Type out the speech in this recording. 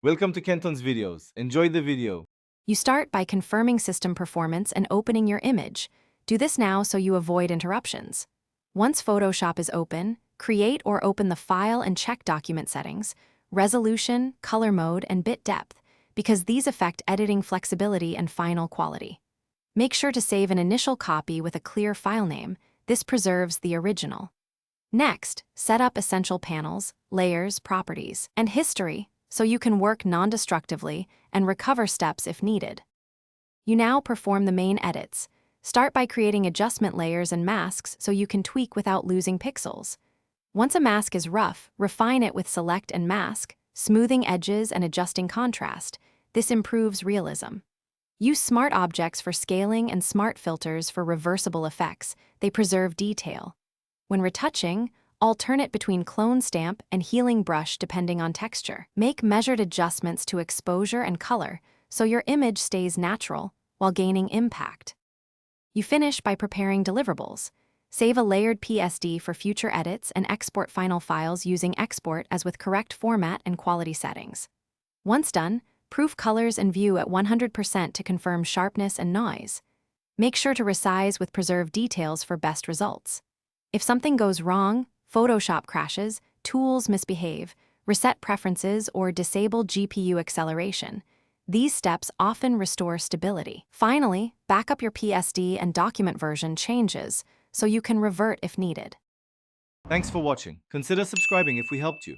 Welcome to Kenton's videos. Enjoy the video. You start by confirming system performance and opening your image. Do this now so you avoid interruptions. Once Photoshop is open, create or open the file and check document settings, resolution, color mode, and bit depth, because these affect editing flexibility and final quality. Make sure to save an initial copy with a clear file name. This preserves the original. Next, set up essential panels, layers, properties, and history so you can work non-destructively and recover steps if needed. You now perform the main edits. Start by creating adjustment layers and masks so you can tweak without losing pixels. Once a mask is rough, refine it with Select and Mask, smoothing edges and adjusting contrast. This improves realism. Use Smart Objects for scaling and Smart Filters for reversible effects. They preserve detail. When retouching, alternate between Clone Stamp and Healing Brush depending on texture. Make measured adjustments to exposure and color so your image stays natural while gaining impact. You finish by preparing deliverables. Save a layered PSD for future edits and export final files using Export as with correct format and quality settings. Once done, proof colors and view at 100% to confirm sharpness and noise. Make sure to resize with preserved details for best results. If something goes wrong, Photoshop crashes, tools misbehave, reset preferences, or disable GPU acceleration, these steps often restore stability. Finally, back up your PSD and document version changes so you can revert if needed. Thanks for watching. Consider subscribing if we helped you.